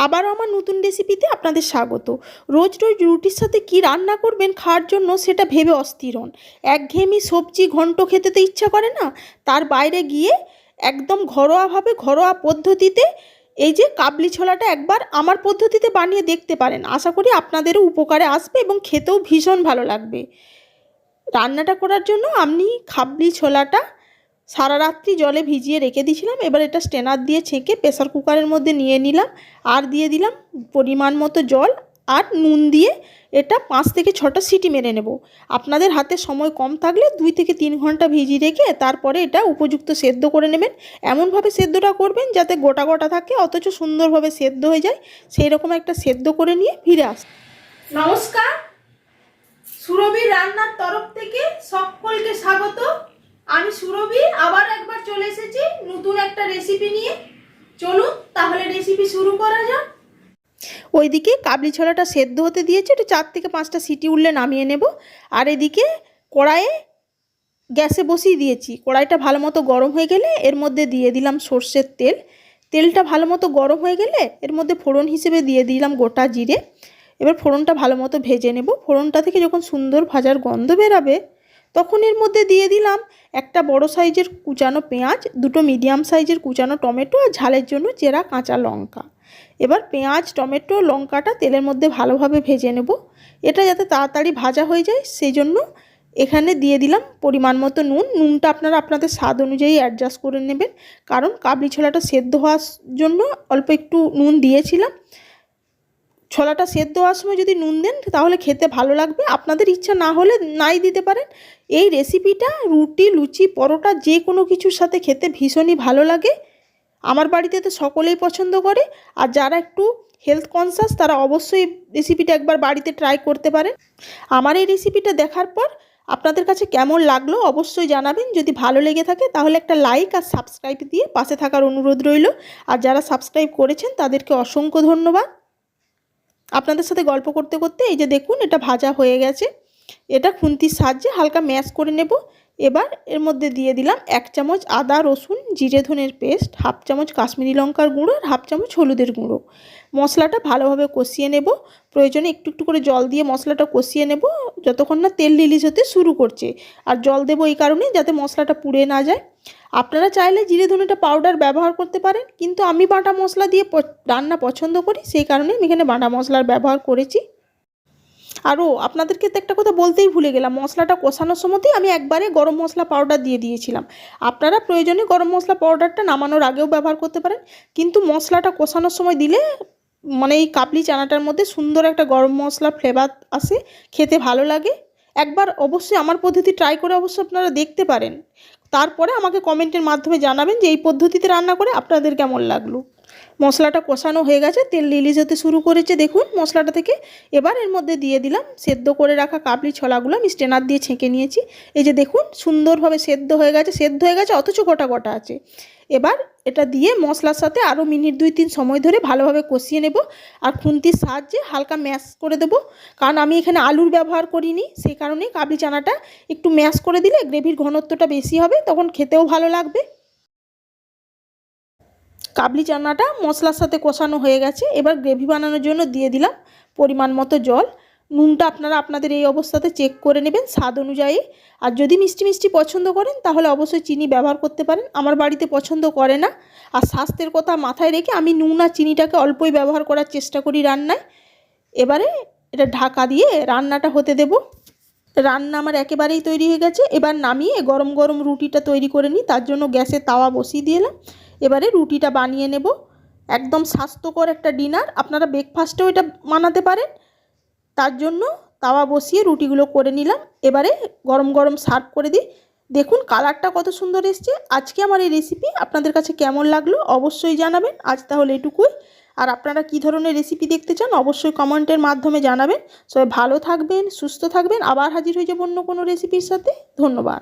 আবারও আমার নতুন রেসিপিতে আপনাদের স্বাগত। রোজ রোজ রুটির সাথে কি রান্না করবেন খাওয়ার জন্য সেটা ভেবে অস্থির হন। একঘেয়েমি সবজি ঘন্ট খেতে তো ইচ্ছা করে না, তার বাইরে গিয়ে একদম ঘরোয়াভাবে ঘরোয়া পদ্ধতিতে এই যে কাবলি ছোলাটা একবার আমার পদ্ধতিতে বানিয়ে দেখতে পারেন। আশা করি আপনাদেরও উপকারে আসবে এবং খেতেও ভীষণ ভালো লাগবে। রান্নাটা করার জন্য আমি কাবলি ছোলাটা সারা রাত্রি জলে ভিজিয়ে রেখে দিয়েছিলাম। এবার এটা স্ট্রেনার দিয়ে ছেঁকে প্রেসার কুকারের মধ্যে নিয়ে নিলাম, আর দিয়ে দিলাম পরিমাণ মতো জল আর নুন দিয়ে এটা 5 থেকে 6টা সিটি মেরে নেব। আপনাদের হাতে সময় কম থাকলে 2 থেকে 3 ঘন্টা ভিজিয়ে রেখে তারপরে এটা উপযুক্ত সেদ্ধ করে নেবেন। এমনভাবে সেদ্ধটা করবেন যাতে গোটা গোটা থাকে অথচ সুন্দরভাবে সেদ্ধ হয়ে যায়, সেই রকম একটা সেদ্ধ করে নিয়ে ফিরে আস। নমস্কার, সুরভির রান্নার তরফ থেকে সকলকে স্বাগত। আমি সুরভি আবার একবার চলে এসেছি নতুন একটা রেসিপি নিয়ে। চলুন তাহলে রেসিপি শুরু করা যাক। ওইদিকে কাবলি ছোলাটা সেদ্ধ হতে দিয়েছি, এটা 4 থেকে 5টা সিটি উঠলে নামিয়ে নেব। আর এদিকে কড়াইয়ে গ্যাসে বসিয়ে দিয়েছি। কড়াইটা ভালো মতো গরম হয়ে গেলে এর মধ্যে দিয়ে দিলাম সর্ষের তেল। তেলটা ভালো মতো গরম হয়ে গেলে এর মধ্যে ফোড়ন হিসেবে দিয়ে দিলাম গোটা জিরে। এবার ফোড়নটা ভালো মতো ভেজে নেব। ফোড়নটা থেকে যখন সুন্দর ভাজার গন্ধ বেরাবে তখন এর মধ্যে দিয়ে দিলাম একটা বড় সাইজের কুচানো পেঁয়াজ, 2টো মিডিয়াম সাইজের কুচানো টমেটো আর ঝালের জন্য চেরা কাঁচা লঙ্কা। এবার পেঁয়াজ, টমেটো, লঙ্কাটা তেলের মধ্যে ভালোভাবে ভেজে নেব। এটা যাতে তাড়াতাড়ি ভাজা হয়ে যায় সেই জন্য এখানে দিয়ে দিলাম পরিমাণ মতো নুন। নুনটা আপনারা আপনাদের স্বাদ অনুযায়ী অ্যাডজাস্ট করে নেবেন, কারণ কাবলি ছোলাটা সেদ্ধ হওয়ার জন্য অল্প একটু নুন দিয়েছিলাম। ছোলাটা সেদ্ধ হওয়ার সময় যদি নুন দেন তাহলে খেতে ভালো লাগবে, আপনাদের ইচ্ছা না হলে নাই দিতে পারেন। এই রেসিপিটা রুটি, লুচি, পরোটা যে কোনো কিছুর সাথে খেতে ভীষণই ভালো লাগে। আমার বাড়িতে তো সকলেই পছন্দ করে, আর যারা একটু হেলথ কনসাস তারা অবশ্যই রেসিপিটা একবার বাড়িতে ট্রাই করতে পারেন। আমার এই রেসিপিটা দেখার পর আপনাদের কাছে কেমন লাগলো অবশ্যই জানাবেন। যদি ভালো লেগে থাকে তাহলে একটা লাইক আর সাবস্ক্রাইব দিয়ে পাশে থাকার অনুরোধ রইল। আর যারা সাবস্ক্রাইব করেছেন তাদেরকে অসংখ্য ধন্যবাদ। আপনাদের সাথে গল্প করতে করতে এই যে দেখুন এটা ভাজা হয়ে গেছে। এটা খুন্তির সাহায্যে হালকা ম্যাশ করে নেব। এবার এর মধ্যে দিয়ে দিলাম 1 চামচ আদা রসুন জিরে ধনের পেস্ট, 1/2 চামচ কাশ্মীরি লঙ্কার গুঁড়ো আর 1/2 চামচ হলুদের গুঁড়ো। মশলাটা ভালোভাবে কষিয়ে নেব। প্রয়োজনে একটু একটু করে জল দিয়ে মশলাটা কষিয়ে নেব যতক্ষণ না তেল রিলিজ হতে শুরু করছে। আর জল দেবো এই কারণে যাতে মশলাটা পুড়ে না যায়। আপনারা চাইলে জিরে ধনেটা পাউডার ব্যবহার করতে পারেন, কিন্তু আমি বাটা মশলা দিয়ে রান্না পছন্দ করি, সেই কারণে আমি এখানে বাটা মশলার ব্যবহার করেছি। আরও আপনাদেরকে তো একটা কথা বলতেই ভুলে গেলাম, মশলাটা কষানোর সময়তেই আমি একবারে গরম মশলা পাউডার দিয়ে দিয়েছিলাম। আপনারা প্রয়োজনে গরম মশলা পাউডারটা নামানোর আগেও ব্যবহার করতে পারেন, কিন্তু মশলাটা কষানোর সময় দিলে মানে এই কাবলি চানাটার মধ্যে সুন্দর একটা গরম মশলা ফ্লেভার আসে, খেতে ভালো লাগে। একবার অবশ্যই আমার পদ্ধতি ট্রাই করে অবশ্যই আপনারা দেখতে পারেন, তারপরে আমাকে কমেন্টের মাধ্যমে জানাবেন যে এই পদ্ধতিতে রান্না করে আপনাদের কেমন লাগলো। মশলাটা কষানো হয়ে গেছে, তেল রিলিজ হতে শুরু করেছে দেখুন মশলাটা থেকে। এবার এর মধ্যে দিয়ে দিলাম সেদ্ধ করে রাখা কাবলি ছোলাগুলো, আমি স্ট্রেনার দিয়ে ছেঁকে নিয়েছি। এই যে দেখুন সুন্দরভাবে সেদ্ধ হয়ে গেছে অথচ গোটা গোটা আছে। এবার এটা দিয়ে মশলার সাথে আরও মিনিট 2-3 সময় ধরে ভালোভাবে কষিয়ে নেব। আর খুন্তির সাহায্যে হালকা ম্যাশ করে দেবো, কারণ আমি এখানে আলুর ব্যবহার করিনি, সেই কারণে কাবলি চানাটা একটু ম্যাশ করে দিলে গ্রেভির ঘনত্বটা বেশি হবে, তখন খেতেও ভালো লাগবে। কাবলি চানাটা মশলার সাথে কষানো হয়ে গেছে। এবার গ্রেভি বানানোর জন্য দিয়ে দিলাম পরিমাণ মতো জল। নুনটা আপনারা আপনাদের এই অবস্থাতে চেক করে নেবেন স্বাদ অনুযায়ী। আর যদি মিষ্টি মিষ্টি পছন্দ করেন তাহলে অবশ্যই চিনি ব্যবহার করতে পারেন, আমার বাড়িতে পছন্দ করে না। আর স্বাস্থ্যের কথা মাথায় রেখে আমি নুন আর চিনিটাকে অল্পই ব্যবহার করার চেষ্টা করি রান্নায়। এবারে এটা ঢাকা দিয়ে রান্নাটা হতে দেব। রান্না আমার একেবারেই তৈরি হয়ে গেছে। এবার নামিয়ে গরম গরম রুটিটা তৈরি করে নিই, তার জন্য গ্যাসে তাওয়া বসিয়ে দিলাম। এবারে রুটিটা বানিয়ে নেব। একদম স্বাস্থ্যকর একটা ডিনার, আপনারা ব্রেকফাস্টেও এটা বানাতে পারেন। তার জন্য তাওয়া বসিয়ে রুটিগুলো করে নিলাম। এবারে গরম গরম সার্ভ করে দিই। দেখুন কালারটা কত সুন্দর এসছে। আজকে আমার এই রেসিপি আপনাদের কাছে কেমন লাগলো অবশ্যই জানাবেন। আজ তাহলে এটুকুই। আর আপনারা কী ধরনের রেসিপি দেখতে চান অবশ্যই কমেন্টের মাধ্যমে জানাবেন। সবাই ভালো থাকবেন, সুস্থ থাকবেন। আবার হাজির হয়ে যাব অন্য কোনো রেসিপির সাথে। ধন্যবাদ।